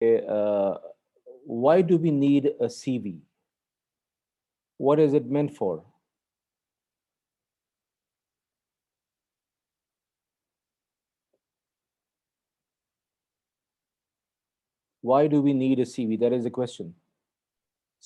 uh, why do we need a CV? What is it meant for? Why do we need a CV? That is the question.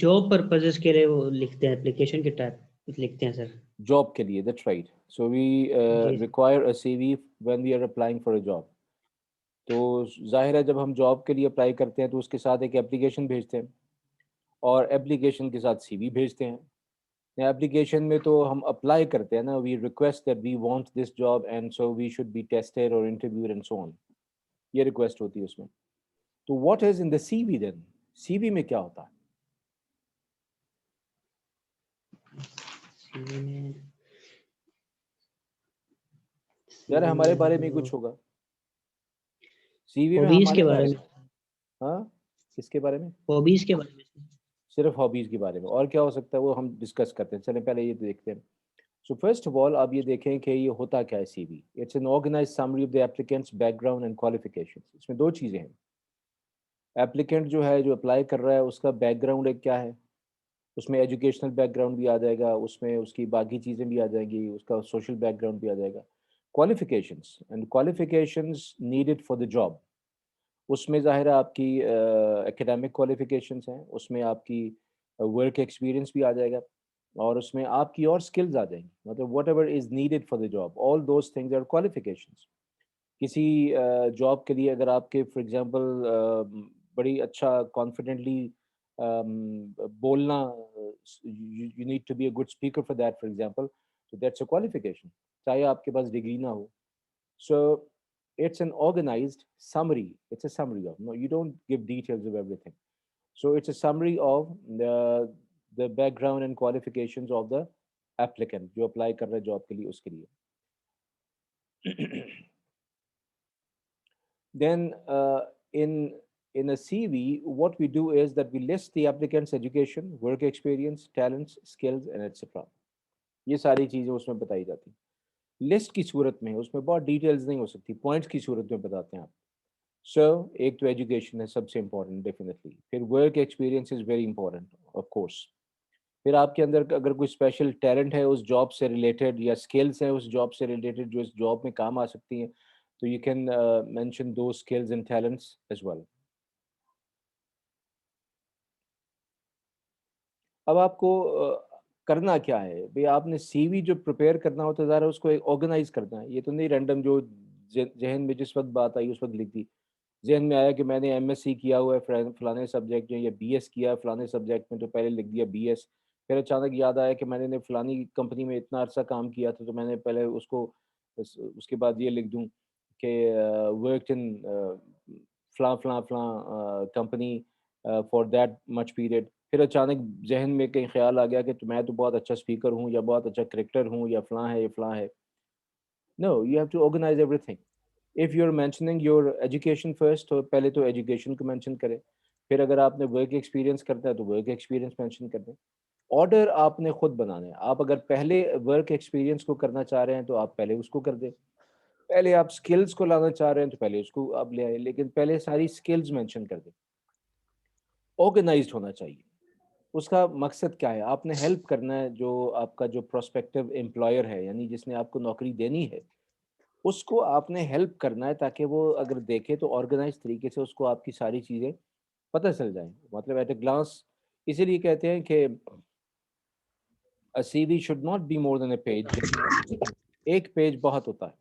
Job purposes کے لیے وہ لکھتے ہیں application کے type لکھتے ہیں سر. Job کے لیے. That's right. So we G require a CV when we are applying for a job. تو ظاہر ہے جب ہم جاب کے لیے اپلائی کرتے ہیں تو اس کے ساتھ ایک اپلیکیشن بھیجتے ہیں اور اپلیکیشن کے ساتھ CV بھیجتے ہیں. اپلیکیشن میں تو ہم اپلائی کرتے ہیں نا, we request that we want this job and so we should be tested اور انٹرویوڈ اینڈ سو آن. یہ ریکویسٹ ہوتی ہے اس میں. تو واٹ از ان دا سی وی دین؟ سی وی میں کیا ہوتا ہے؟ یار ہمارے بارے میں کچھ ہوگا سی وی میں ہابیز کے ہمارے بارے بارے میں. میں. ہاں, کس کے بارے میں؟ ہابیز کے بارے میں. صرف ہابیز کے بارے میں. اور کیا ہو سکتا ہے وہ ہم ڈسکس کرتے ہیں. چلیں پہلے یہ دیکھتے ہیں. سو فرسٹ آف آل آپ یہ دیکھیں کہ یہ ہوتا کیا ہے C V. It's an organise summary of the applicants background and qualification. اس میں دو چیزیں ہیں. ایپلیکینٹ جو ہے, جو اپلائی کر رہا ہے, اس کا بیک گراؤنڈ ایک کیا ہے, اس میں ایجوکیشنل بیک گراؤنڈ بھی آ جائے گا, اس میں اس کی باقی چیزیں بھی آ جائیں گی, اس کا سوشل بیک گراؤنڈ بھی آ جائے گا. Qualifications and qualifications needed for the job. اس میں ظاہر ہے آپ کی اکیڈیمک کوالیفیکیشنس ہیں, اس میں آپ کی ورک ایکسپیرینس بھی آ جائے گا, اور اس میں آپ کی اور اسکلز آ جائیں گی. مطلب whatever is needed for the job, all those things are qualifications. کسی جاب کے لیے اگر آپ کے فار ایگزامپل بڑی اچھا کانفیڈنٹلی بولنا, you need to be a good speaker for that for example, تو دیٹس اے کوالیفیکیشن, چاہے آپ کے پاس ڈگری نہ ہو. سو it's an organized summary. It's a summary of, no, you don't give details of everything. So it's a summary of the background and qualifications of the applicant جو apply کر رہا ہے job کے لیے, اس کے لیے. Then in a CV, what we do is that we list the applicant's education, work experience, talents, skills, and etc. یہ ساری چیزیں اس میں بتائی جاتی ہیں. لسٹ کی صورت میں, اس میں بہت ڈیٹیلز نہیں ہو سکتی, پوائنٹس کی صورت میں بتاتے ہیں آپ. سو ایک تو ایجوکیشن ہے سب سے امپورٹنٹ ڈیفینیٹلی. پھر work experience is very important of course. پھر آپ کے اندر اگر کوئی اسپیشل ٹیلنٹ ہے اس جاب سے ریلیٹڈ, یا اسکلس ہیں اس جاب سے ریلیٹڈ جو اس جاب میں کام آ سکتی ہیں, تو you can mention two skills and talents as well. اب آپ کو کرنا کیا ہے بھئی, آپ نے سی وی جو پریپیئر کرنا ہوتا ہے ظاہر ہے اس کو آرگنائز کرنا ہے. یہ تو نہیں رینڈم جو ذہن میں جس وقت بات آئی اس وقت لکھ دی. ذہن میں آیا کہ میں نے ایم ایس سی کیا ہوا ہے فلانے سبجیکٹ میں, یا بی ایس کیا ہے فلانے سبجیکٹ میں, تو پہلے لکھ دیا بی ایس. پھر اچانک یاد آیا کہ میں نے فلانی کمپنی میں اتنا عرصہ کام کیا تھا, تو میں نے پہلے اس کو, اس کے بعد یہ لکھ دوں کہ ورک ان فلاں فلاں فلاں company for that much period. پھر اچانک ذہن میں کہیں خیال آ گیا کہ میں تو بہت اچھا اسپیکر ہوں, یا بہت اچھا کریکٹر ہوں, یا فلاں ہے, یا فلاں ہے. No, you have to organise everything. If you are mentioning your education first, تو پہلے تو ایجوکیشن کو مینشن کریں. پھر اگر آپ نے ورک ایکسپیرینس کرتا ہے تو ورک ایکسپیرینس مینشن کر دیں. آرڈر آپ نے خود بنانا ہے. آپ اگر پہلے ورک ایکسپیرینس کو کرنا چاہ رہے ہیں تو آپ پہلے اس کو کر دیں. پہلے آپ اسکلس کو لانا چاہ رہے ہیں تو پہلے اس کو آپ لے آئیں, لیکن پہلے ساری اسکلز مینشن کر دیں. آرگنائزڈ ہونا چاہیے. اس کا مقصد کیا ہے؟ آپ نے ہیلپ کرنا ہے جو آپ کا جو پروسپیکٹیو امپلائر ہے, یعنی جس نے آپ کو نوکری دینی ہے, اس کو آپ نے ہیلپ کرنا ہے تاکہ وہ اگر دیکھے تو آرگنائز طریقے سے اس کو آپ کی ساری چیزیں پتہ چل جائیں. مطلب ایٹ اے گلانس. اسی لیے کہتے ہیں کہ C V should not be more than a page. ایک پیج بہت ہوتا ہے,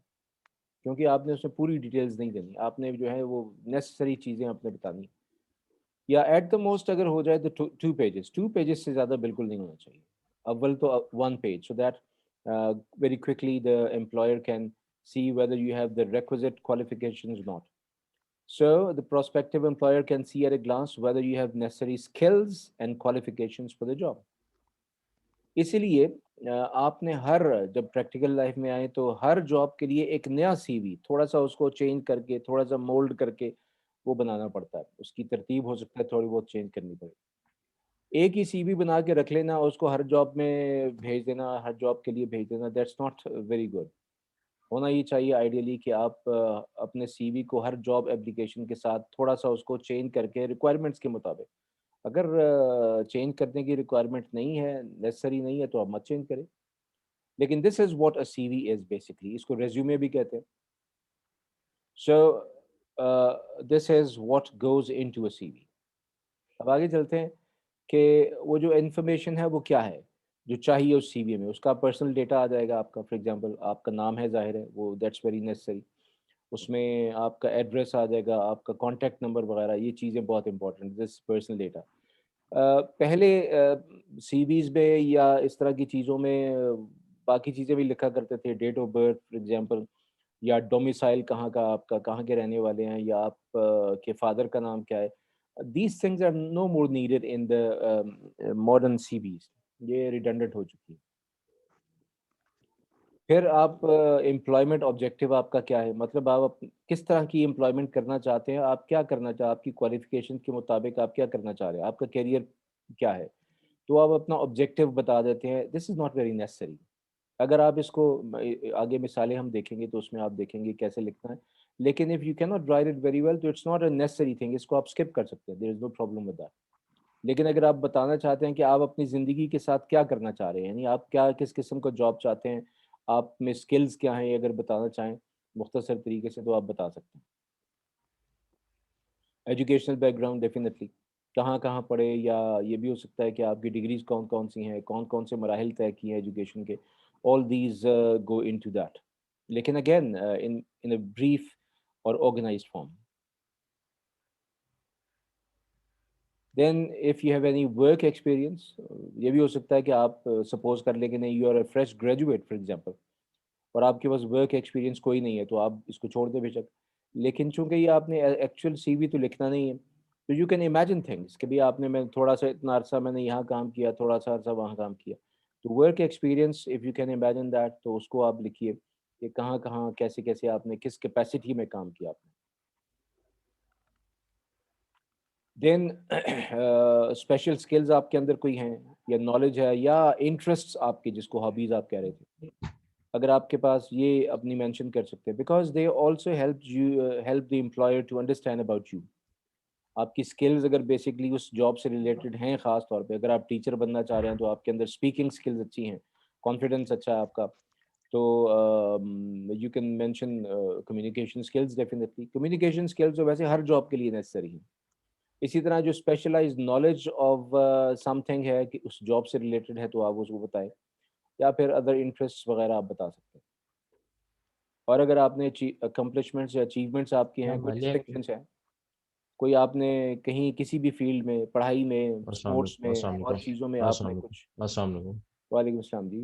کیونکہ آپ نے اس میں پوری ڈیٹیلز نہیں دینی, آپ نے جو ہے وہ نیسسری چیزیں آپ نے بتانی. یا ایٹ دا موسٹ اگر ہو جائے تو 2 پیجز. 2 پیجز سے زیادہ بالکل نہیں ہونا چاہیے. اول تو 1 page, so that very quickly the employer can see whether you have the requisite qualifications or not. So the prospective employer can see at a glance whether you have necessary skills and qualifications for the job. اسی لیے آپ نے ہر جب practical life میں آئے تو ہر job کے لیے ایک نیا سی وی تھوڑا سا اس کو چینج کر کے, تھوڑا سا مولڈ کر کے وہ بنانا پڑتا ہے. اس کی ترتیب ہو سکتا ہے تھوڑی بہت چینج کرنی پڑے. ایک ہی سی وی بنا کے رکھ لینا, اس کو ہر جاب میں بھیج دینا, ہر جاب کے لیے بھیج دینا, دیٹس ناٹ ویری گڈ. ہونا یہ چاہیے آئیڈیلی کہ آپ اپنے سی وی کو ہر جاب اپلیکیشن کے ساتھ تھوڑا سا اس کو چینج کر کے ریکوائرمنٹس کے مطابق، اگر چینج کرنے کی ریکوائرمنٹ نہیں ہے، نیسسری نہیں ہے، تو آپ مت چینج کریں. لیکن دس is what a C we is basically, اس کو ریزیومے بھی کہتے ہیں. So this is what goes into a C V. اب آگے چلتے ہیں کہ وہ جو انفارمیشن ہے وہ کیا ہے جو چاہیے اس سی وی میں. اس کا پرسنل ڈیٹا آ جائے گا آپ کا، فار ایگزامپل آپ کا نام ہے، ظاہر ہے وہ دیٹس ویری نیسسری. اس میں آپ کا ایڈریس آ جائے گا، آپ کا کانٹیکٹ نمبر وغیرہ، یہ چیزیں بہت امپورٹنٹ، دس پرسنل ڈیٹا. پہلے سی ویز میں یا اس طرح کی چیزوں میں باقی چیزیں بھی لکھا کرتے تھے، date of birth for example, یا ڈومیسائل کہاں کا آپ کا، کہاں کے رہنے والے ہیں، یا آپ کے فادر کا نام کیا ہے. These things are no more needed in the modern C Vs, یہ ریڈنڈنٹ ہو چکی ہے. پھر آپ امپلائمنٹ آبجیکٹیو آپ کا کیا ہے، مطلب آپ کس طرح کی امپلائمنٹ کرنا چاہتے ہیں، آپ کیا کرنا چاہتے ہیں، آپ کی کوالیفیکیشن کے مطابق آپ کیا کرنا چاہ رہے ہیں، آپ کا کیریئر کیا ہے. تو آپ اپنا آبجیکٹیو بتا دیتے ہیں. دس از ناٹ ویری نیسسری. اگر آپ اس کو آگے مثالیں ہم دیکھیں گے تو اس میں آپ دیکھیں گے کیسے لکھنا ہے. لیکن if you can not write it very well تو it's not a necessary thing, اس کو آپ اسکپ کر سکتے ہیں، there is no problem with that. لیکن اگر آپ بتانا چاہتے ہیں کہ آپ اپنی زندگی کے ساتھ کیا کرنا چاہ رہے ہیں، یعنی آپ کیا کس قسم کا جاب چاہتے ہیں، آپ میں اسکلز کیا ہیں، یہ اگر بتانا چاہیں مختصر طریقے سے تو آپ بتا سکتے ہیں. ایجوکیشنل بیک گراؤنڈ ڈیفینیٹلی، کہاں کہاں پڑھے، یا یہ بھی ہو سکتا ہے کہ آپ کی ڈگریز کون کون سی ہیں، کون کون سے مراحل طے کیے ہیں ایجوکیشن کے. All these go into that, لیکن اگین ان اے بریف اور organised form. Then if you have any work experience, یہ بھی ہو سکتا ہے کہ آپ سپوز کر لیں کہ نہیں، you are a fresh graduate for example, اور آپ کے پاس ورک ایکسپیرینس کوئی نہیں ہے، تو آپ اس کو چھوڑ دیں بے شک. لیکن چونکہ یہ آپ نے ایکچوئل سی وی تو لکھنا نہیں ہے، تو یو کین امیجن تھنگس کہ بھی آپ نے، میں تھوڑا سا اتنا عرصہ میں نے یہاں کام کیا، تھوڑا سا عرصہ وہاں کام کیا. تو work experience if you can imagine that, تو اس کو آپ لکھیے کہ کہاں کہاں کیسے کیسے آپ نے کس کیپیسٹی میں کام کیا آپ نے. دین اسپیشل اسکلز آپ کے اندر کوئی ہیں، یا نالج ہے، یا انٹرسٹ آپ کے، جس کو ہابیز آپ کہہ رہے تھے، اگر آپ کے پاس یہ اپنی مینشن کر سکتے ہیں. Because they also help you, help the employer to understand about you. آپ کی اسکلز اگر بیسکلی اس جاب سے ریلیٹڈ ہیں، خاص طور پہ اگر آپ ٹیچر بننا چاہ رہے ہیں تو آپ کے اندر اسپیکنگ اسکلز اچھی ہیں، کانفیڈنس اچھا ہے آپ کا، تو you can mention communication skills. Definitely communication skills تو ویسے ہر جاب کے لیے نیسسری ہیں. اسی طرح جو specialise knowledge of something ہے کہ اس جاب سے ریلیٹڈ ہے تو آپ اس کو بتائیں، یا پھر ادر انٹرسٹ وغیرہ آپ بتا سکتے ہیں. اور اگر آپ نے اکمپلشمنٹس یا اچیومنٹس آپ کے ہیں، کوئی ڈسٹنکشنس ہیں، کوئی آپ نے کہیں کسی بھی فیلڈ میں، پڑھائی میں، السلام اسپورٹس علیکم. میں السلام اور علیکم. چیزوں میں آپ السلام نے علیکم. کچھ. السلام علیکم. وعلیکم السلام جی.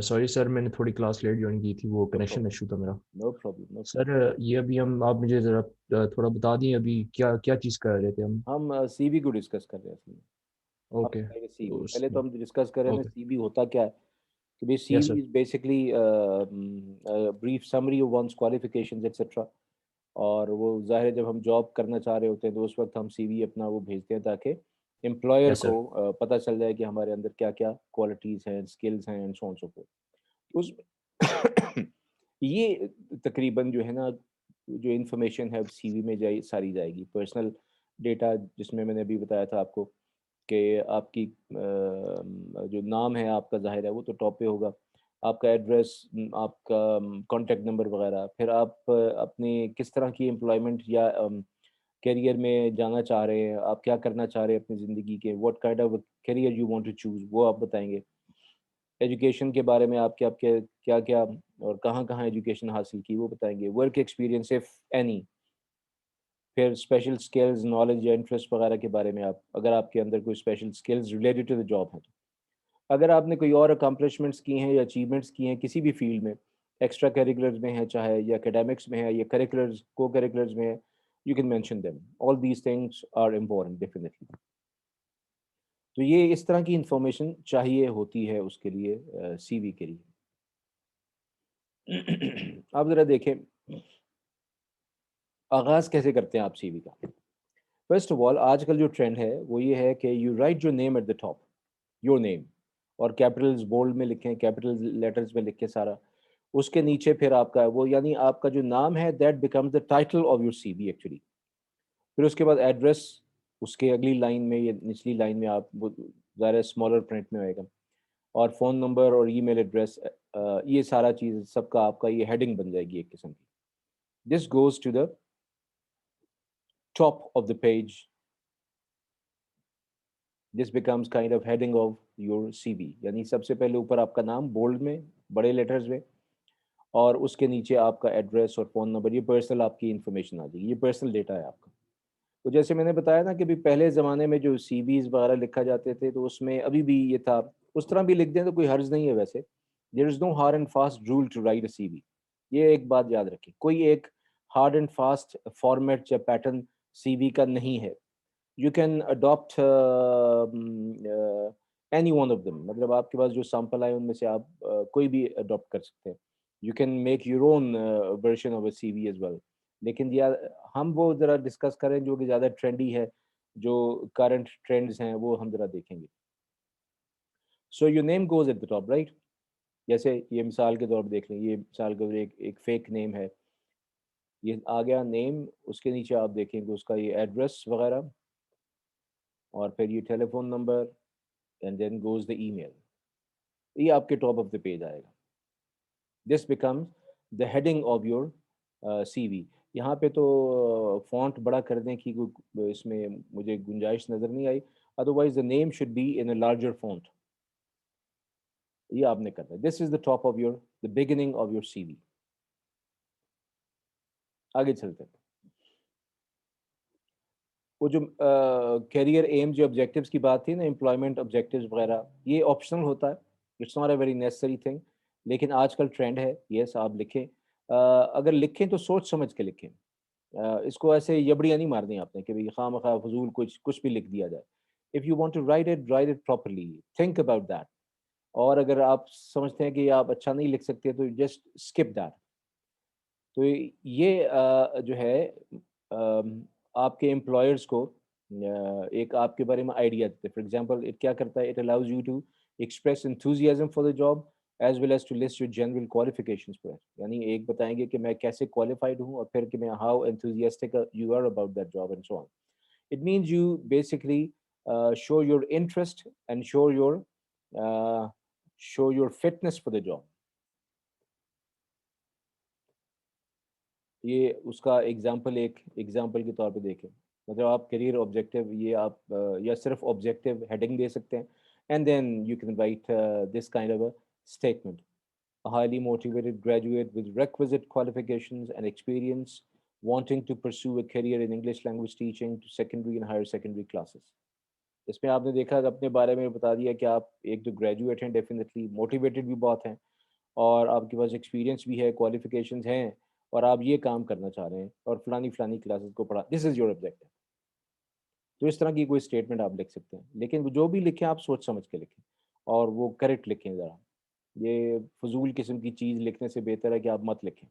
سوری سر، میں نے تھوڑی کلاس لیٹ جوائن کی تھی، وہ نو کنیکشن پرابلم، ایشو تھا میرا. نو پرابلم، نو سر پرابلم. یہ ابھی آپ مجھے ذرا تھوڑا بتا دیں ابھی کیا کیا چیز کر رہے تھے ہم. ہم سی وی کو ڈسکس کر رہے ہیں اصل میں. آپ اوکے. بتائیے سی وی، تو پہلے تو ہم ڈسکس کر رہے ہیں اوکے. سی وی ہوتا کیا ہے. کہ بھائی C yes sir. V is basically brief summary of one's qualifications etcetera. اور وہ ظاہر ہے جب ہم جاب کرنا چاہ رہے ہوتے ہیں تو اس وقت ہم سی وی اپنا وہ بھیجتے ہیں تاکہ امپلائر یس کو سر. پتہ چل جائے کہ ہمارے اندر کیا کیا کوالٹیز ہیں، اسکلز ہیں، and so on so forth. اس یہ تقریباً جو ہے نا، جو انفارمیشن ہے سی وی میں جائے ساری جائے گی. پرسنل ڈیٹا جس میں نے ابھی بتایا تھا آپ کو کہ آپ کی جو نام ہے آپ کا، ظاہر ہے وہ تو ٹاپ پہ ہوگا، آپ کا ایڈریس، آپ کا کانٹیکٹ نمبر وغیرہ. پھر آپ اپنی کس طرح کی امپلائمنٹ یا کیریئر میں جانا چاہ رہے ہیں، آپ کیا کرنا چاہ رہے ہیں اپنی زندگی کے، what kind of career you want to choose, وہ آپ بتائیں گے. ایجوکیشن کے بارے میں آپ کے کیا کیا اور کہاں کہاں ایجوکیشن حاصل کی وہ بتائیں گے. Work experience if any. پھر اسپیشل اسکلز، نالج یا انٹرسٹ وغیرہ کے بارے میں آپ، اگر آپ کے اندر کوئی special skills related to the job ہیں تو. اگر آپ نے کوئی اور اکمپلشمنٹس کی ہیں یا اچیومنٹس کی ہیں کسی بھی فیلڈ میں، ایکسٹرا کریکولرز میں ہے، چاہے یا اکیڈیمکس میں ہے یا کریکولرز کو کریکولرز میں ہے، you can mention them. All these things are important definitely. تو یہ اس طرح کی انفارمیشن چاہیے ہوتی ہے اس کے لیے، سی وی کے لیے. آپ ذرا دیکھیں آغاز کیسے کرتے ہیں آپ سی وی کا. فرسٹ آف آل آج کل جو ٹرینڈ ہے وہ یہ ہے کہ you write your name at the top, your name. اور کیپٹلز بولڈ میں لکھیں, کیپٹل لیٹرز میں لکھیں سارا. اس کے نیچے پھر آپ کا وہ یعنی آپ کا جو نام ہے that becomes the title of your C V actually. پھر اس کے بعد ایڈریس, اس کے اگلی لائن میں یا نچلی لائن میں آپ ظاہر اسمالر پرنٹ میں ہوئے گا, اور فون نمبر اور ای میل ایڈریس, یہ سارا چیز سب کا آپ کا یہ ہیڈنگ بن جائے گی ایک قسم کی. This goes to the top of the page. This becomes kind of heading of your C V, یعنی سب سے پہلے اوپر آپ کا نام بولڈ میں بڑے لیٹرز میں, اور اس کے نیچے آپ کا ایڈریس اور فون نمبر. یہ پرسنل آپ کی انفارمیشن آ جائے گی, یہ پرسنل ڈیٹا ہے آپ کا. تو جیسے میں نے بتایا نا کہ بھی پہلے زمانے میں جو سی ویز وغیرہ لکھا جاتے تھے تو اس میں ابھی بھی یہ تھا, اس طرح بھی لکھ دیں تو کوئی حرج نہیں ہے ویسے. There is no hard and fast rule to write a C V. یہ ایک بات یاد رکھیں, کوئی ایک ہارڈ اینڈ فاسٹ فارمیٹ یا پیٹرن سی وی کا نہیں ہے. You can adapt any one of them, مطلب آپ کے پاس جو سیمپل آئے ان میں سے آپ کوئی بھی اڈاپٹ کر سکتے ہیں. You can make your own version of a C V as well. لیکن ہم وہ ذرا ڈسکس کریں جو کہ زیادہ ٹرینڈی ہے, جو کرنٹ ٹرینڈز ہیں وہ ہم ذرا دیکھیں گے. So your name goes at the top right. جیسے یہ مثال کے طور پر دیکھ لیں, یہ مثال کے طور پر ایک فیک نیم ہے, یہ آ گیا نیم. اس کے نیچے آپ دیکھیں گے اس کا یہ ایڈریس وغیرہ, اور پھر یہ telephone number, and then goes the email. یہ آپ کے ٹاپ آف دا پیج آئے گا. This becomes the heading of your C V. یہاں پہ تو فونٹ بڑا کرنے کی اس میں مجھے گنجائش نظر نہیں آئی, otherwise the name should be in a larger font. یہ آپ نے کرنا ہے. This is the top of your the beginning of your C V. آگے چلتے ہیں. وہ جو کیریئر ایم جو آبجیکٹیوز کی بات تھی نا, امپلائمنٹ آبجیکٹیوز وغیرہ, یہ آپشنل ہوتا ہے, it's not a very necessary thing. لیکن آج کل ٹرینڈ ہے, یس آپ لکھیں. اگر لکھیں تو سوچ سمجھ کے لکھیں. اس کو ایسے یبڑیاں نہیں مارنی آپ نے کہ بھائی خواہ مخواہ فضول کچھ بھی لکھ دیا جائے. If you want to write it properly, think about that. اور اگر آپ سمجھتے ہیں کہ آپ اچھا نہیں لکھ سکتے تو جسٹ اسکپ دیٹ. تو یہ جو ہے آپ کے امپلائرس کو ایک آپ کے بارے میں آئیڈیا دیتے. فار ایگزامپل اٹ کیا کرتا ہے, it allows you to express enthusiasm for the job as well as to list your general qualifications پر. یعنی ایک بتائیں گے کہ میں کیسے کوالیفائڈ ہوں, اور پھر کہ میں how enthusiastic you are about that job and so on. It means you basically show your interest and show your fitness for the job. یہ اس کا ایگزامپل کے طور پہ دیکھیں. مطلب آپ کیریئر آبجیکٹیو یہ آپ یا صرف آبجیکٹیو ہیڈنگ دے سکتے ہیں, and then you can write this kind of a statement. A highly motivated graduate with requisite qualifications and experience wanting to pursue a career in English language teaching to secondary and higher secondary classes. اس میں آپ نے دیکھا کہ اپنے بارے میں بتا دیا کہ آپ ایک تو گریجویٹ ہیں, ڈیفینیٹلی موٹیویٹڈ بھی بہت ہیں, اور آپ کے پاس ایکسپیرینس بھی ہے, کوالیفیکیشنز ہیں, اور آپ یہ کام کرنا چاہ رہے ہیں اور فلانی کلاسز کو پڑھا. دس از یور آبجیکٹیو. تو اس طرح کی کوئی اسٹیٹمنٹ آپ لکھ سکتے ہیں, لیکن جو بھی لکھیں آپ سوچ سمجھ کے لکھیں اور وہ کریکٹ لکھیں. ذرا یہ فضول قسم کی چیز لکھنے سے بہتر ہے کہ آپ مت لکھیں.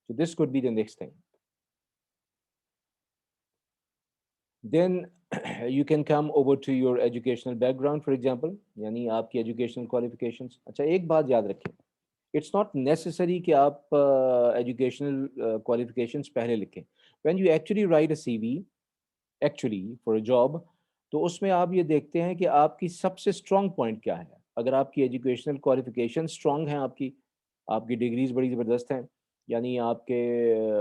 So this could be the next thing. Then you can come over to your educational background, for example, یعنی آپ کی educational qualifications. اچھا ایک بات یاد رکھیں, it's not necessary کہ آپ educational qualifications پہلے لکھیں. When you actually write a CV, actually for a job, تو اس میں آپ یہ دیکھتے ہیں کہ آپ کی سب سے اسٹرانگ پوائنٹ کیا ہے. اگر آپ کی ایجوکیشنل کوالیفیکیشن اسٹرانگ ہیں, آپ کی ڈگریز بڑی زبردست ہیں, یعنی آپ کے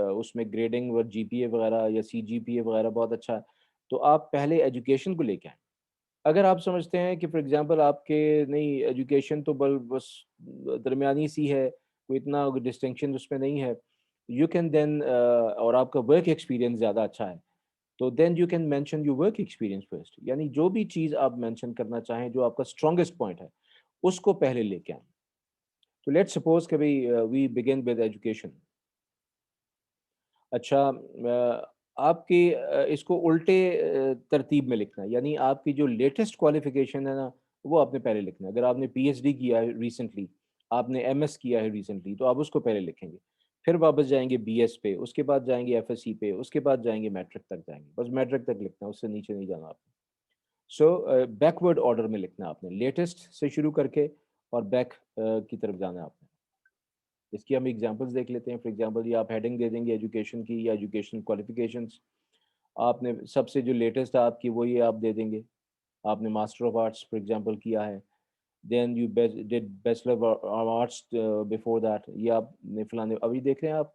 اس میں گریڈنگ اور جی پی اے وغیرہ یا سی جی پی اے وغیرہ بہت اچھا ہے, تو آپ پہلے ایجوکیشن کو لے کے آئیں. اگر آپ سمجھتے ہیں کہ فار ایگزامپل آپ کے نہیں ایجوکیشن تو بس درمیانی سی ہے, کوئی اتنا ڈسٹنکشن اس میں نہیں ہے, یو کین دین اور آپ کا ورک ایکسپیرینس زیادہ اچھا ہے, تو then you can mention your work experience first. یعنی جو بھی چیز آپ مینشن کرنا چاہیں, جو آپ کا اسٹرانگسٹ پوائنٹ ہے, اس کو پہلے لے کے آئیں. تو لیٹ سپوز کہ وی بگن ود ایجوکیشن. اچھا آپ کی اس کو الٹے ترتیب میں لکھنا ہے, یعنی آپ کی جو لیٹسٹ کوالیفیکیشن ہے نا وہ آپ نے پہلے لکھنا ہے. اگر آپ نے پی ایچ ڈی کیا ہے ریسنٹلی, آپ نے ایم ایس کیا ہے ریسنٹلی, تو آپ اس کو پہلے لکھیں گے. پھر واپس جائیں گے بی ایس پہ, اس کے بعد جائیں گے ایف ایس سی پہ, اس کے بعد جائیں گے میٹرک تک جائیں گے. بس میٹرک تک لکھنا ہے, اس سے نیچے نہیں جانا آپ نے. سو بیکورڈ آرڈر میں لکھنا ہے آپ نے, لیٹسٹ سے شروع کر کے اور بیک کی طرف جانا ہے آپ نے. اس کی ہم ایگزامپلس دیکھ لیتے ہیں. فار ایگزامپل یہ آپ ہیڈنگ دے دیں گے ایجوکیشن کی یا ایجوکیشن کوالیفیکیشنس. آپ نے سب سے جو لیٹسٹ ہے آپ کی وہ یہ آپ دے دیں گے. آپ نے master of arts for example کیا ہے, then you did bachelor of arts before that. یہ آپ نے فلانے, ابھی دیکھ رہے ہیں آپ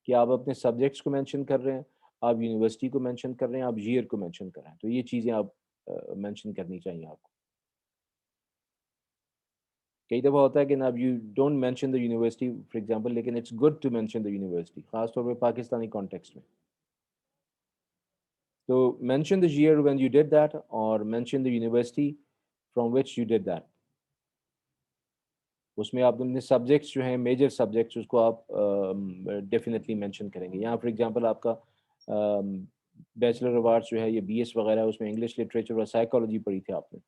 کہ آپ اپنے سبجیکٹس کو مینشن کر رہے ہیں, آپ یونیورسٹی کو مینشن کر رہے ہیں, آپ ایئر کو مینشن کر رہے ہیں. تو یہ چیزیں آپ مینشن کرنی چاہیے آپ کو. کئی دفعہ ہوتا ہے کہ نا you don't mention the university for example, لیکن it's good to mention the university, خاص طور پہ پاکستانی کانٹیکسٹ میں. تو mention the year when you did that, اور mention the university from which you did that. اس میں آپ اپنے سبجیکٹس جو ہیں میجر سبجیکٹس اس کو آپ ڈیفینیٹلی مینشن کریں گے. یہاں فار ایگزامپل آپ کا بیچلر آف آرٹس جو ہے یہ بی ایس وغیرہ, اس میں انگلش لٹریچر اور سائیکالوجی پڑھی تھی آپ نے.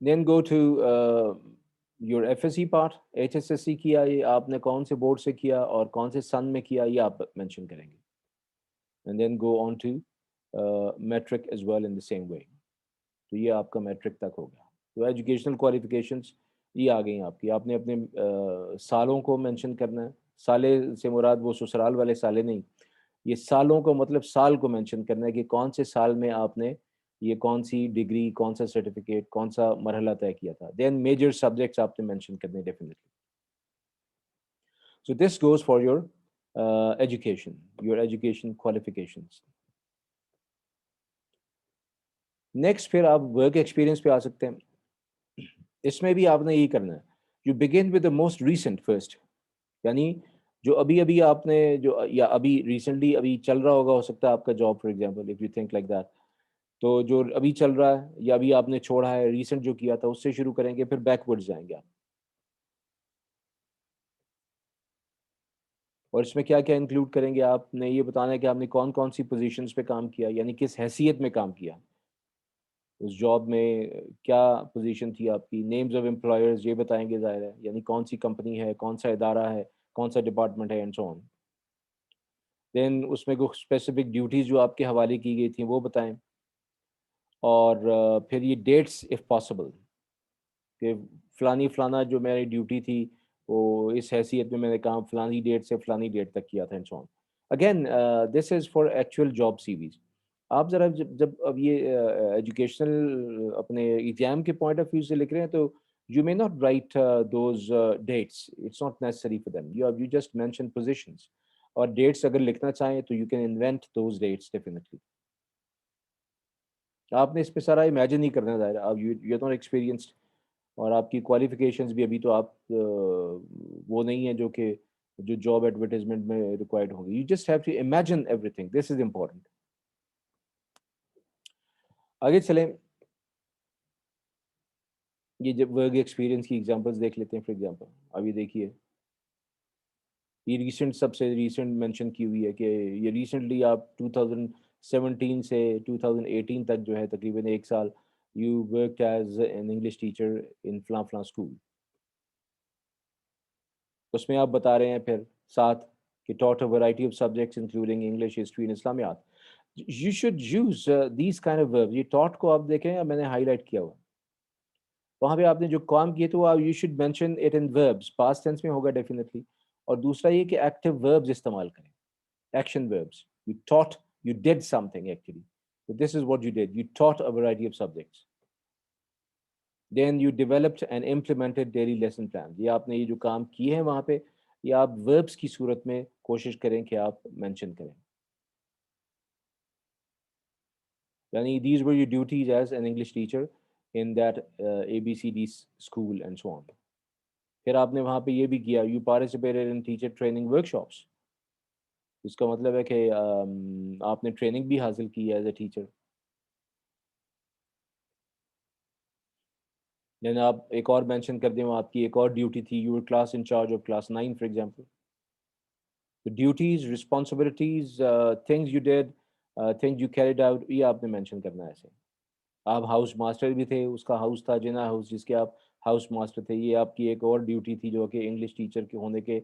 Then go to your F S C part. H S S C کیا, یہ آپ نے کون سے بورڈ سے کیا اور کون سے سن میں کیا, یہ آپ مینشن کریں گے. And then go on to matric as well in the same way. تو یہ آپ کا میٹرک تک ہو گیا. تو ایجوکیشنل کوالیفیکیشنس یہ آ گئی آپ کی. آپ نے اپنے سالوں کو مینشن کرنا ہے. سالے سے مراد وہ سسرال والے سالے نہیں, یہ سالوں کو مطلب سال کو مینشن کرنا ہے کہ کون سے سال میں آپ نے یہ کون سی ڈگری, کون سا سرٹیفکیٹ, کون سا مرحلہ طے کیا تھا. دین میجر سبجیکٹس آپ نے مینشن کرنے definitely. So this goes for your education, your education qualifications. Next پھر آپ ورک ایکسپیرینس پہ آ سکتے ہیں. اس میں بھی آپ نے یہی کرنا ہے, you begin with the most recent first, یعنی جو ابھی ابھی آپ نے جو, یا ابھی ریسنٹلی ابھی چل رہا ہوگا, ہو سکتا ہے آپ کا job for example, if you think like that. تو جو ابھی چل رہا ہے یا ابھی آپ نے چھوڑا ہے, ریسنٹ جو کیا تھا اس سے شروع کریں گے, پھر بیکورڈ جائیں گے آپ. اور اس میں کیا کیا انکلوڈ کریں گے, آپ نے یہ بتانا ہے کہ آپ نے کون کون سی پوزیشنز پہ کام کیا, یعنی کس حیثیت میں کام کیا, اس جاب میں کیا پوزیشن تھی آپ کی. نیمز آف امپلائرز یہ بتائیں گے ظاہر ہے, یعنی کون سی کمپنی ہے, کون سا ادارہ ہے, کون سا ڈپارٹمنٹ ہے, اینڈ سو آن. دین اس میں کوئی اسپیسیفک ڈیوٹیز جو آپ کے حوالے کی گئی تھیں وہ بتائیں. اور پھر یہ ڈیٹس اف پاسبل, کہ فلانا جو میری ڈیوٹی تھی وہ اس حیثیت میں نے کام فلانی ڈیٹ سے فلانی ڈیٹ تک کیا تھا, and so on. Again this is for actual job C Vs. آپ ذرا جب اب یہ ایجوکیشنل اپنے ایگزام کے پوائنٹ آف ویو سے لکھ رہے ہیں تو you may not write those dates, it's not necessary for them. You just mention positions, اور ڈیٹس اگر لکھنا چاہیں تو you can invent those dates definitely. آپ نے اس پہ سارا امیجن ہی کرنا ظاہر ہے, آپ یو ناٹ ایکسپیرینسڈ, اور آپ کی کوالیفیکیشنز بھی ابھی تو آپ وہ نہیں ہیں جو کہ جو جاب ایڈورٹیزمنٹ میں ریکوائرڈ ہوں گی. You just have to imagine everything, this is important. آگے چلیں, یہ جب ورک ایکسپیرینس کی ایگزامپلس دیکھ لیتے ہیں. فار ایگزامپل ابھی دیکھیے یہ ریسنٹ, سب سے ریسنٹ مینشن کی ہوئی ہے کہ یہ ریسنٹلی آپ 2017 سے 2018 تک جو ہے تقریباً 1 سال you worked as an English teacher in فلاں فلاں اسکول. اس میں آپ بتا رہے ہیں پھر ساتھ کہ taught a variety of subjects including English, history and اسلامیات. You should use these kind of verbs. یہ taught کو آپ دیکھیں, میں نے ہائی لائٹ کیا ہوا, وہاں پہ آپ نے جو کام کیے تو you should mention it in verbs, past tense میں ہوگا ڈیفینیٹلی. اور دوسرا یہ کہ ایکٹیو وربز استعمال کریں, action verbs. You taught, you did something actually, so this is what you did, you taught a variety of subjects. Then you developed and implemented daily lesson plans. یہ آپ نے یہ جو کام کیے ہیں وہاں پہ, یہ آپ وربس کی صورت میں کوشش کریں کہ آپ مینشن کریں. یعنی these were your duties as an English teacher in that ABCD school and so on. پھر آپ نے وہاں پہ یہ بھی کیا, you participated in teacher training workshops. اس کا مطلب ہے کہ آپ نے ٹریننگ بھی حاصل کی ہے ایز اے ٹیچر. یعنی آپ ایک اور مینشن کر دیں, وہ آپ کی ایک اور ڈیوٹی تھی, you were class in charge of class 9 for example. Duties, responsibilities, things you did, things you carried out, یہ آپ نے مینشن کرنا ہے ایسے. آپ ہاؤس ماسٹر بھی تھے, اس کا ہاؤس تھا جنا ہاؤس جس کے آپ ہاؤس ماسٹر تھے, یہ آپ کی ایک اور ڈیوٹی تھی جو کہ انگلش ٹیچر کے ہونے کے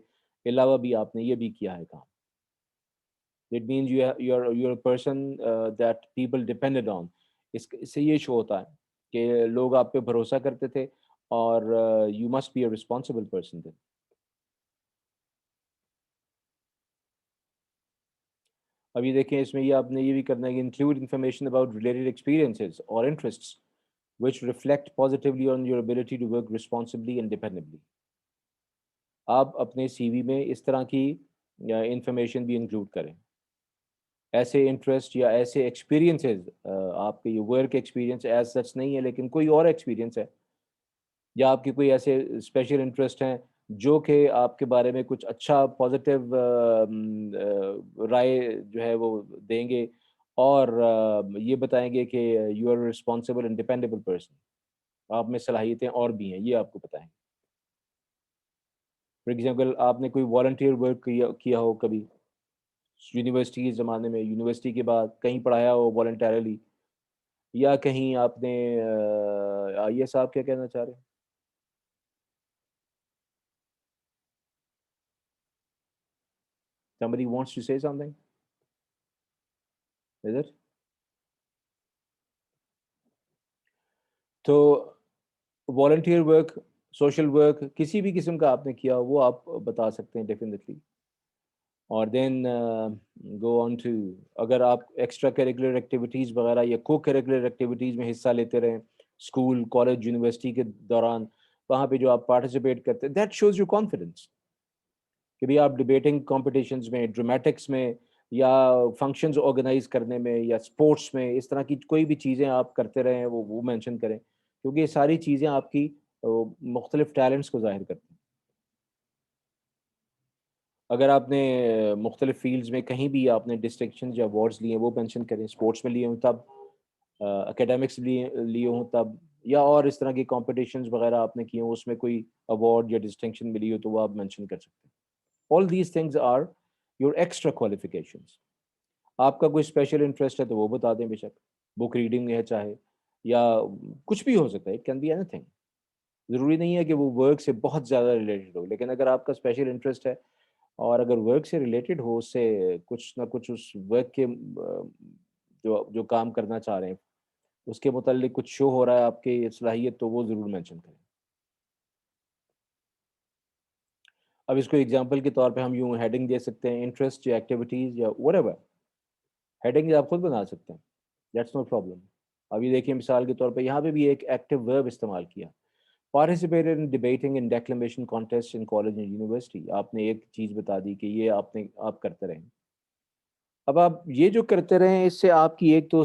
علاوہ بھی آپ نے یہ بھی کیا ہے کام. It means you're a person that people depended on. اس سے یہ شو ہوتا ہے کہ لوگ آپ پہ بھروسہ کرتے تھے اور you must be a responsible person then. ابھی دیکھیں اس میں یہ آپ نے یہ بھی کرنا ہے کہ include information about related experiences اور interests which reflect positively on your ability to work responsibly and dependably. آپ اپنے سی وی میں اس طرح کی انفارمیشن بھی انکلوڈ کریں، ایسے انٹرسٹ یا ایسے ایکسپیرینسز، آپ کے یہ ورک ایکسپیرینس ایز سچ نہیں ہے لیکن کوئی اور ایکسپیرینس ہے، یا آپ کے کوئی ایسے اسپیشل انٹرسٹ ہیں جو کہ آپ کے بارے میں کچھ اچھا پازیٹیو رائے جو ہے وہ دیں گے، اور یہ بتائیں گے کہ you are responsible and dependable person, آپ میں صلاحیتیں اور بھی ہیں، یہ آپ کو بتائیں. فار ایگزامپل آپ نے کوئی والنٹیئر ورک کیا ہو کبھی یونیورسٹی کے زمانے میں، یونیورسٹی کے بعد کہیں پڑھایا ہو والنٹیرلی، یا کہیں آپ نے آئیے صاحب کیا کہنا چاہ رہے ہیں؟ Somebody wants to say something? Is it? تو والنٹیئر ورک، سوشل ورک کسی بھی قسم کا آپ نے کیا وہ آپ بتا سکتے ہیں ڈیفینیٹلی. اور دین گو آن ٹو، اگر آپ ایکسٹرا کریکولر ایکٹیویٹیز وغیرہ یا کو کریکولر ایکٹیویٹیز میں حصہ لیتے رہیں اسکول کالج یونیورسٹی کے دوران، وہاں پہ جو آپ پارٹیسپیٹ کرتے ہیں دیٹ شوز یو کانفیڈنس کہ بھئی آپ ڈبیٹنگ کمپٹیشنز میں، ڈرامیٹکس میں، یا فنکشنز آرگنائز کرنے میں، یا اسپورٹس میں، اس طرح کی کوئی بھی چیزیں آپ کرتے رہیں وہ مینشن کریں، کیونکہ یہ ساری چیزیں آپ کی مختلف ٹیلنٹس کو ظاہر کرتی ہیں. اگر آپ نے مختلف فیلڈز میں کہیں بھی آپ نے ڈسٹنکشنز یا ایوارڈز لیے ہیں وہ مینشن کریں، اسپورٹس میں لیے ہوں تب، اکیڈمکس لیے ہوں تب، یا اور اس طرح کی کمپٹیشنز وغیرہ آپ نے کیے ہوں اس میں کوئی ایوارڈ یا ڈسٹنکشن ملی ہو تو وہ آپ مینشن کر سکتے ہیں. All these things are your extra qualifications. آپ کا کوئی اسپیشل انٹرسٹ ہے تو وہ بتا دیں، بے شک بک ریڈنگ ہے چاہے، یا کچھ بھی ہو سکتا ہے، it can be anything. ضروری نہیں ہے کہ وہ ورک سے بہت زیادہ ریلیٹڈ ہو، لیکن اگر آپ کا اسپیشل انٹرسٹ ہے اور اگر ورک سے ریلیٹڈ ہو، اس سے کچھ نہ کچھ اس ورک کے جو کام کرنا چاہ رہے ہیں اس کے متعلق کچھ شو ہو رہا ہے آپ کی صلاحیت، تو وہ ضرور مینشن کریں. اب اس کو ایگزامپل کے طور پہ ہم یوں ہیڈنگ دے سکتے ہیں، انٹرسٹ یا ایکٹیویٹیز یا وٹ ایور. ہیڈنگ آپ خود بنا سکتے ہیں، دیٹس نو پرابلم. ابھی دیکھیے مثال کے طور پہ یہاں پہ بھی ایک ایکٹیو ورب استعمال کیا، participated in debating in declamation contest in college and university. آپ نے ایک چیز بتا دی کہ یہ آپ کرتے رہیں. اب آپ یہ جو کرتے رہیں اس سے آپ کی ایک تو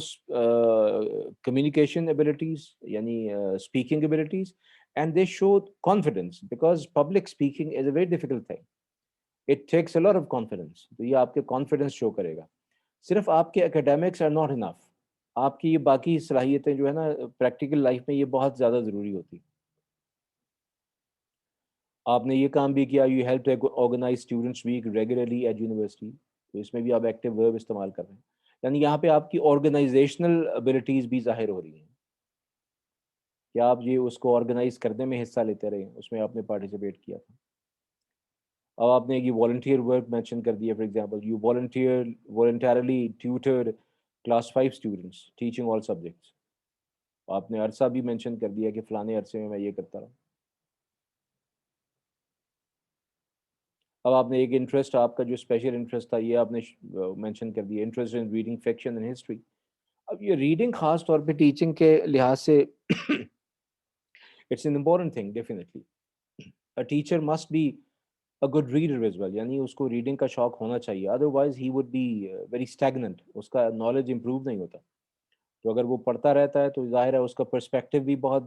کمیونیکیشن ایبلٹیز یعنی speaking abilities, and they show confidence, because public speaking is a very difficult thing, it takes a lot of confidence. تو یہ آپ کے کانفیڈنس شو کرے گا. صرف آپ کے اکیڈیمکس آر ناٹ انف، آپ کی یہ باقی صلاحیتیں جو ہے نا پریکٹیکل لائف میں یہ بہت زیادہ ضروری ہوتی. آپ نے یہ کام بھی کیا، you help to organise students week regularly at university, تو اس میں بھی آپ ایکٹیو ورب استعمال کر رہے ہیں. یعنی یہاں پہ آپ کی آرگنائزیشنل ابیلٹیز بھی ظاہر ہو رہی ہیں کہ آپ یہ اس کو آرگنائز کرنے میں حصہ لیتے رہے، اس میں آپ نے پارٹیسپیٹ کیا تھا. اب آپ نے یہ والنٹیئر ورک مینشن کر دیا، for example you voluntarily tutored class 5 students teaching all subjects. آپ نے عرصہ بھی مینشن کر دیا کہ فلانے عرصے میں یہ کرتا رہا. اب آپ نے ایک انٹرسٹ، آپ کا جو اسپیشل انٹرسٹ تھا یہ آپ نے مینشن کر دیا، interest in reading fiction and history. اب یہ ریڈنگ خاص طور پہ ٹیچنگ کے لحاظ سے it's an important thing definitely. A teacher must be a good reader as well, یعنی اس کو ریڈنگ کا شوق ہونا چاہیے، otherwise he would be very stagnant, اس کا نالج امپروو نہیں ہوتا. تو اگر وہ پڑھتا رہتا ہے تو ظاہر ہے اس کا پرسپیکٹیو بھی بہت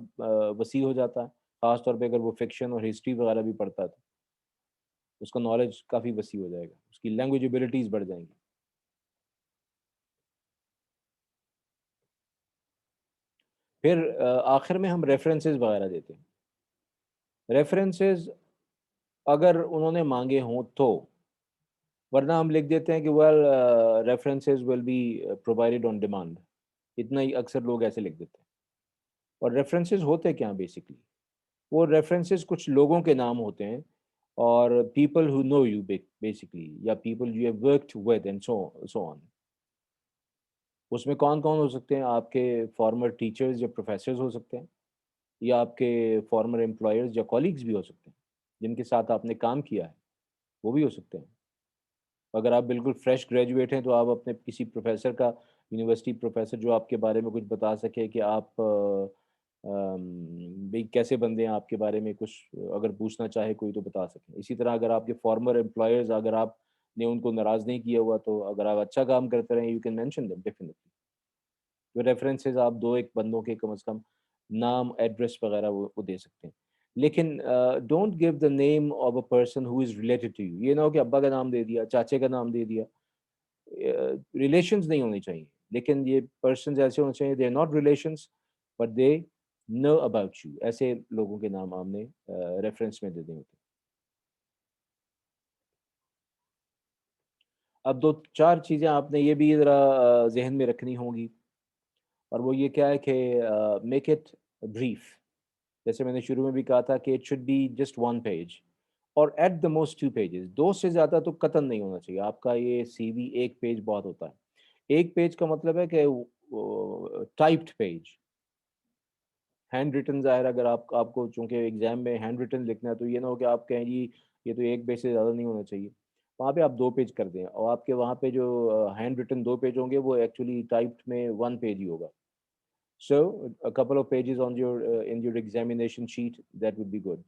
وسیع ہو جاتا ہے، خاص طور پہ اگر وہ فکشن اور ہسٹری وغیرہ بھی پڑھتا ہے تو اس کا نالج کافی وسیع ہو جائے گا، اس کی لینگویج ایبلٹیز بڑھ جائیں گی. پھر آخر میں ہم ریفرنسز وغیرہ دیتے ہیں. ریفرنسز اگر انہوں نے مانگے ہوں تو، ورنہ ہم لکھ دیتے ہیں کہ well references will be provided on demand. اتنا ہی اکثر لوگ ایسے لکھ دیتے ہیں. اور ریفرنسز ہوتے کیا بیسکلی؟ وہ ریفرنسز کچھ لوگوں کے نام ہوتے ہیں، اور people who know you basically, یا people you have worked with and so on. اس میں کون کون ہو سکتے ہیں؟ آپ کے فارمر ٹیچرز یا پروفیسرز ہو سکتے ہیں، یا آپ کے فارمر امپلائرز یا کولیگز بھی ہو سکتے ہیں جن کے ساتھ آپ نے کام کیا ہے، وہ بھی ہو سکتے ہیں۔ اگر آپ بالکل فریش گریجویٹ ہیں تو آپ اپنے کسی پروفیسر کا، یونیورسٹی پروفیسر جو آپ کے بارے میں کچھ بتا سکے کہ آپ بھئی کیسے بندے ہیں، آپ کے بارے میں کچھ اگر پوچھنا چاہے کوئی تو بتا سکیں۔ اسی طرح اگر آپ کے فارمر امپلائرز، اگر آپ نے ان کو ناراض نہیں کیا ہوا تو اگر آپ اچھا کام کرتے رہیں، you can mention them definitely. جو ریفرنسز آپ دو ایک بندوں کے کم از کم نام، ایڈریس وغیرہ وہ دے سکتے ہیں، لیکن don't give the name of a person who is related to you. یہ نہ ہو کہ ابا کا نام دے دیا، چاچے کا نام دے دیا، ریلیشنز نہیں ہونے چاہیے، لیکن یہ پرسنز ایسے ہونے چاہیے they are not relations but they know about you, ایسے لوگوں کے نام آپ نے ریفرنس میں دے دیں ہوتے۔ اب دو چار چیزیں آپ نے یہ بھی ذرا ذہن میں رکھنی ہوں گی، اور وہ یہ کیا ہے کہ میک اٹ بریف۔ جیسے میں نے شروع میں بھی کہا تھا کہ it should be just one page, اور ایٹ دا موسٹ 2 پیجز، 2 سے زیادہ تو قطعاً نہیں ہونا چاہیے۔ آپ کا یہ سی وی 1 پیج بہت ہوتا ہے۔ 1 پیج کا مطلب ہے کہ ٹائپڈ پیج، ہینڈ ریٹن، ظاہر اگر آپ کو چونکہ ایگزام میں ہینڈ ریٹن لکھنا ہے تو یہ نہ ہو کہ آپ کہیں جی یہ تو 1 پیج سے زیادہ نہیں ہونا چاہیے، وہاں پہ آپ 2 پیج کر دیں، اور آپ کے وہاں پہ جو ہینڈ ریٹن 2 پیج ہوں گے وہ ایکچولی ٹائپڈ میں 1 پیج ہی ہوگا۔ So a couple of pages on your in your examination sheet, that would be good.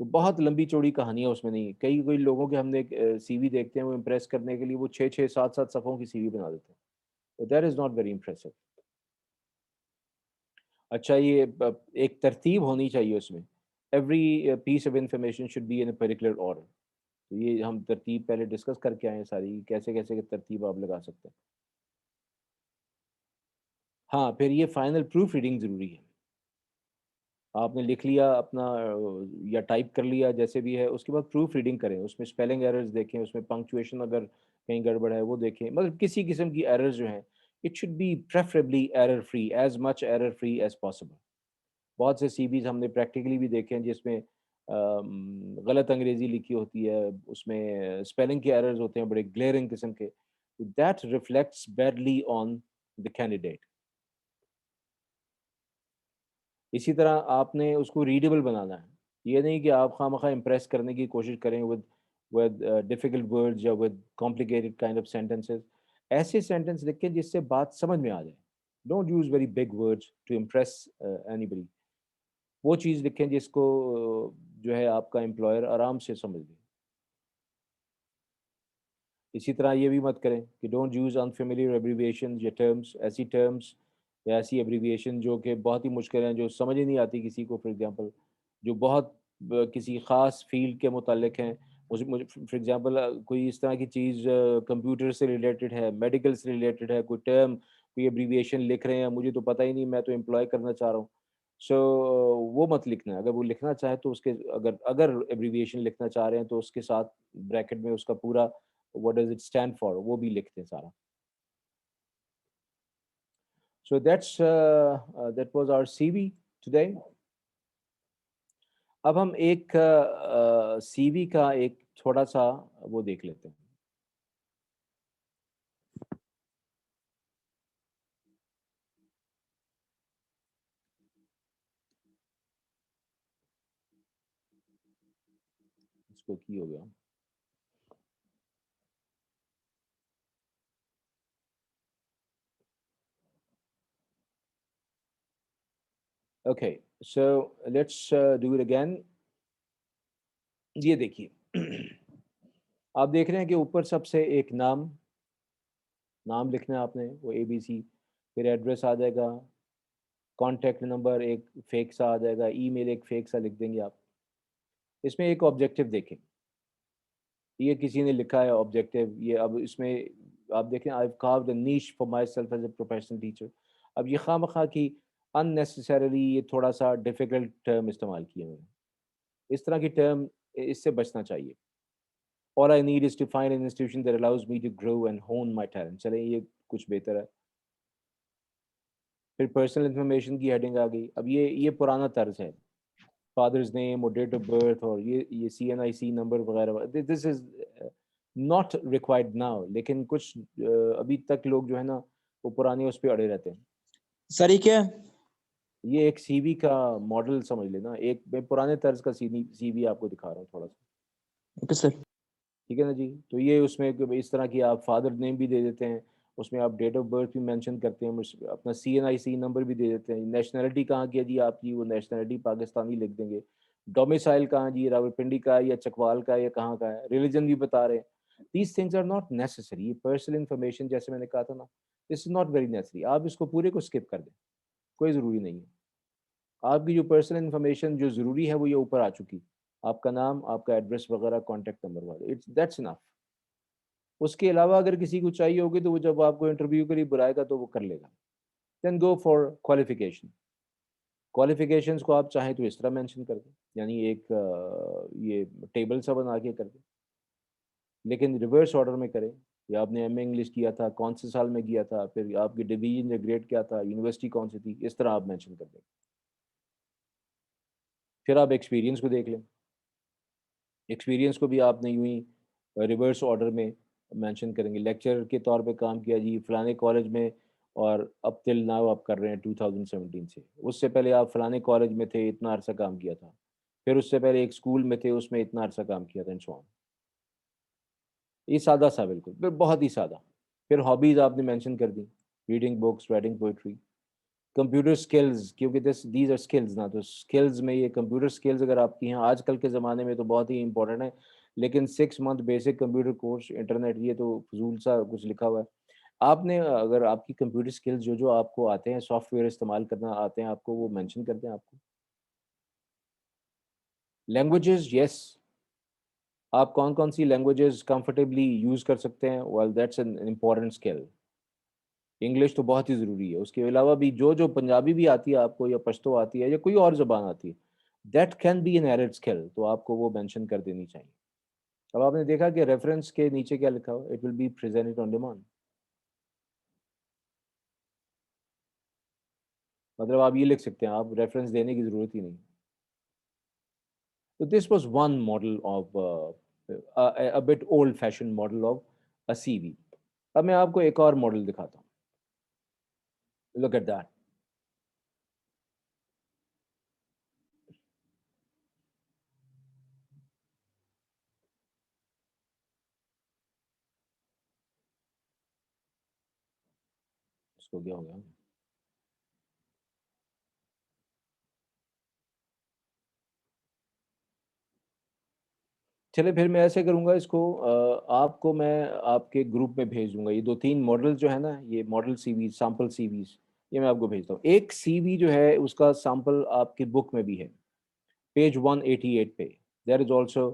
تو بہت لمبی چوڑی کہانیاں اس میں نہیں۔ کئی لوگوں کے ہم نے سی وی دیکھتے ہیں، وہ امپریس کرنے کے لیے وہ 6 7 صفحوں کی سی وی بنا دیتے ہیں، تو that is not very impressive. اچھا، یہ ایک ترتیب ہونی چاہیے اس میں، every piece of information should be in a particular order. تو یہ ہم ترتیب پہلے ڈسکس کر کے آئے ہیں ساری، کیسے کیسے ترتیب آپ لگا سکتے ہیں۔ ہاں، پھر یہ فائنل پروف ریڈنگ ضروری ہے۔ آپ نے لکھ لیا اپنا یا ٹائپ کر لیا جیسے بھی ہے، اس کے بعد پروف ریڈنگ کریں، اس میں اسپیلنگ ایررز دیکھیں، اس میں پنکچویشن اگر کہیں گڑبڑ ہے وہ دیکھیں، مطلب کسی قسم کی ایررز جو ہیں it should be preferably error free, as much error free as possible. بہت سے سی بیز ہم نے پریکٹیکلی بھی دیکھے ہیں جس میں غلط انگریزی لکھی ہوتی ہے، اس میں اسپیلنگ کے ایررز ہوتے ہیں بڑے گلیئرنگ قسم کے، that reflects badly on the candidate. اسی طرح آپ نے اس کو ریڈیبل بنانا ہے، یہ نہیں کہ آپ خواہ مخواہ امپریس کرنے کی کوشش کریں ود ڈیفیکلٹ ورڈز یا with complicated kind of sentences. ایسے سینٹینس لکھیں جس سے بات سمجھ میں آ جائے۔ Don't use very big words to impress anybody. وہ چیز لکھیں جس کو جو ہے آپ کا امپلائر آرام سے سمجھ لے۔ اسی طرح یہ بھی مت کریں کہ ڈونٹ یوز انفیملیئر ایبریویشن یا ٹرمس، ایسی ٹرمس یا ایسی ایبریویشن جو کہ بہت ہی مشکل ہیں، جو سمجھ ہی نہیں آتی کسی کو، فار ایگزامپل جو بہت کسی خاص فیلڈ کے متعلق ہیں۔ مجھے فار ایگزامپل کوئی اس طرح کی چیز کمپیوٹر سے ریلیٹڈ ہے، میڈیکل سے ریلیٹڈ ہے، کوئی ٹرم، کوئی ایبریویشن لکھ رہے ہیں، مجھے تو پتہ ہی نہیں، میں تو امپلائی کرنا چاہ رہا ہوں، سو وہ مت لکھنا ہے۔ اگر وہ لکھنا چاہے تو اس کے اگر ایبریویشن لکھنا چاہ رہے ہیں تو اس کے ساتھ بریکٹ میں اس کا پورا what does it stand for وہ بھی لکھتے ہیں سارا۔ So that was our CV today۔ اب ہم ایک سی وی کا ایک تھوڑا سا وہ دیکھ لیتے ہیں۔ اس کو کی ہو گیا۔ Okay, so let's do it again۔ یہ دیکھیے آپ دیکھ رہے ہیں کہ اوپر سب سے ایک نام لکھنا ہے آپ نے، وہ اے بی سی، پھر ایڈریس آ جائے گا، کانٹیکٹ نمبر ایک فیک سا آ جائے گا، ای میل ایک فیک سا لکھ دیں گے آپ۔ اس میں ایک آبجیکٹو دیکھیں، یہ کسی نے لکھا ہے آبجیکٹو، یہ اب اس میں آپ دیکھیں I've carved a niche for myself as a professional teacher۔ اب یہ خواہ مخواہ کی unnecessarily یہ تھوڑا سا ڈیفیکلٹ ٹرم استعمال کیے میں نے، اس طرح کی ٹرم اس سے بچنا چاہیے۔ All I need is to find an institution that allows me to grow and hone my talent۔ چلیں یہ کچھ بہتر ہے۔ پھر پرسنل انفارمیشن کی ہیڈنگ آ گئی۔ اب یہ پرانا طرز ہے، فادرز نیم اور ڈیٹ آف برتھ اور یہ سی این آئی سی نمبر وغیرہ، دس از ناٹ ریکوائرڈ ناؤ، لیکن کچھ ابھی تک لوگ جو ہے نا وہ پرانے اس پہ اڑے رہتے ہیں. سر یہ کیا ہے؟ یہ ایک سی وی کا ماڈل سمجھ لینا، ایک میں پرانے طرز کا سی وی آپ کو دکھا رہا ہوں تھوڑا سا. Okay sir. ٹھیک ہے نا جی. تو یہ اس میں اس طرح کی آپ فادر نیم بھی دے دیتے ہیں، اس میں آپ ڈیٹ آف برتھ بھی مینشن کرتے ہیں، اپنا CNIC نمبر بھی دے دیتے ہیں، نیشنلٹی کہاں کی ہے جی آپ کی، وہ نیشنلٹی پاکستانی لکھ دیں گے، ڈومیسائل کہاں جی راولپنڈی کا ہے یا چکوال کا ہے یا کہاں کا ہے، ریلیجن بھی بتا رہے ہیں. These things are not necessary. یہ پرسنل انفارمیشن جیسے میں نے کہا تھا نا، this is not very necessary. آپ اس کو پورے کو اسکپ کر دیں، کوئی ضروری نہیں ہے. آپ کی جو پرسنل انفارمیشن جو ضروری ہے وہ یہ اوپر آ چکی، آپ کا نام، آپ کا ایڈریس وغیرہ، کانٹیکٹ نمبر والے، دیٹس انف. اس کے علاوہ اگر کسی کو چاہیے ہوگی تو وہ جب آپ کو انٹرویو کے لیے بلائے گا تو وہ کر لے گا. دین گو فار کوالیفیکیشن. کوالیفیکیشنس کو آپ چاہیں تو اس طرح مینشن کر دیں، یعنی ایک یہ ٹیبل سا بنا کے کر دیں، لیکن ریورس آرڈر میں کریں. یا آپ نے ایم اے انگلش کیا تھا، کون سے سال میں کیا تھا، پھر آپ کی ڈویژن یا گریڈ کیا تھا، یونیورسٹی کون سی تھی، اس طرح آپ مینشن کر دیں. پھر آپ ایکسپیرینس کو دیکھ لیں. ایکسپیرینس کو بھی آپ نے یوں ہی ریورس آرڈر میں مینشن کریں گے. لیکچر کے طور پہ کام کیا جی فلانے کالج میں، اور اب تل ناؤ آپ کر رہے ہیں 2017 سے. اس سے پہلے آپ فلانے کالج میں تھے، اتنا عرصہ کام کیا تھا. پھر اس سے پہلے ایک اسکول میں تھے، اس میں اتنا عرصہ کام کیا تھا، ان سو آن. یہ سادہ سا بالکل، پھر بہت ہی سادہ. پھر ہابیز آپ نے مینشن کر دی، reading books, writing poetry. Computer skills, کیونکہ دیز آر اسکلز نا، تو اسکلز میں یہ کمپیوٹر اسکلز اگر آپ کی ہیں آج کل کے زمانے میں تو بہت ہی امپورٹنٹ ہے. لیکن 6 month basic computer course internet, یہ تو فضول سا کچھ لکھا ہوا ہے. آپ نے اگر آپ کی کمپیوٹر اسکلز جو آپ کو آتے ہیں، سافٹ ویئر استعمال کرنا آتے ہیں آپ کو، وہ مینشن کر دیں. آپ کو لینگویجز، یس، آپ کون کون سی لینگویجز کمفرٹیبلی یوز کر سکتے ہیں، well that's an important skill. English تو بہت ہی ضروری ہے. اس کے علاوہ بھی جو پنجابی بھی آتی ہے آپ کو، یا پشتو آتی ہے، یا کوئی اور زبان آتی ہے، that can be an added skill, تو آپ کو وہ مینشن کر دینی چاہیے. اب آپ نے دیکھا کہ ریفرنس کے نیچے کیا لکھا ہوا، it will be presented on demand. مطلب آپ یہ لکھ سکتے ہیں، آپ ریفرنس دینے کی ضرورت ہی نہیں. تو this was one model of a bit old fashioned model of a CV. اب میں آپ کو ایک اور ماڈل دکھاتا ہوں. Look at that. اس کو کیا ہو گیا؟ چلے پھر میں ایسے کروں گا، اس کو آپ کو میں آپ کے گروپ میں بھیج دوں گا. یہ 2-3 ماڈل جو ہے نا، یہ ماڈل سی ویز، سیمپل سی ویز، یہ میں آپ کو بھیجتا ہوں. ایک سی وی جو ہے اس کا سیمپل آپ کی بک میں بھی ہے، پیج 188 پہ. دیر از آلسو،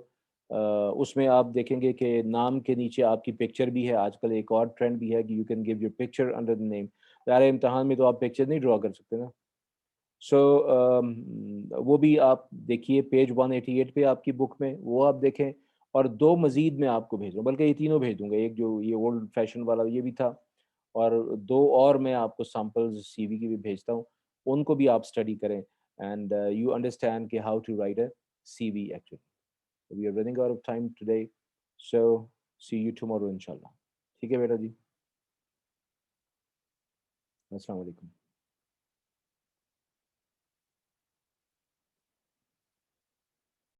اس میں آپ دیکھیں گے کہ نام کے نیچے آپ کی پکچر بھی ہے. آج کل ایک اور ٹرینڈ بھی ہے کہ you can give your picture under the name. یار امتحان میں تو آپ پکچر نہیں ڈرا کر سکتے نا. سو وہ بھی آپ دیکھیے پیج 188 پہ آپ کی بک میں، وہ آپ دیکھیں. اور 2 مزید میں آپ کو بھیج دوں، بلکہ یہ تینوں بھیج دوں گا. ایک جو یہ اولڈ فیشن والا یہ بھی تھا، اور 2 اور میں آپ کو سیمپلز سی وی کی بھی بھیجتا ہوں. ان کو بھی آپ اسٹڈی کریں اینڈ یو انڈرسٹینڈ کہ how to write a C V actually. We are running out of time today, so see you tomorrow انشاءاللہ. ٹھیک ہے بیٹا جی، السلام علیکم.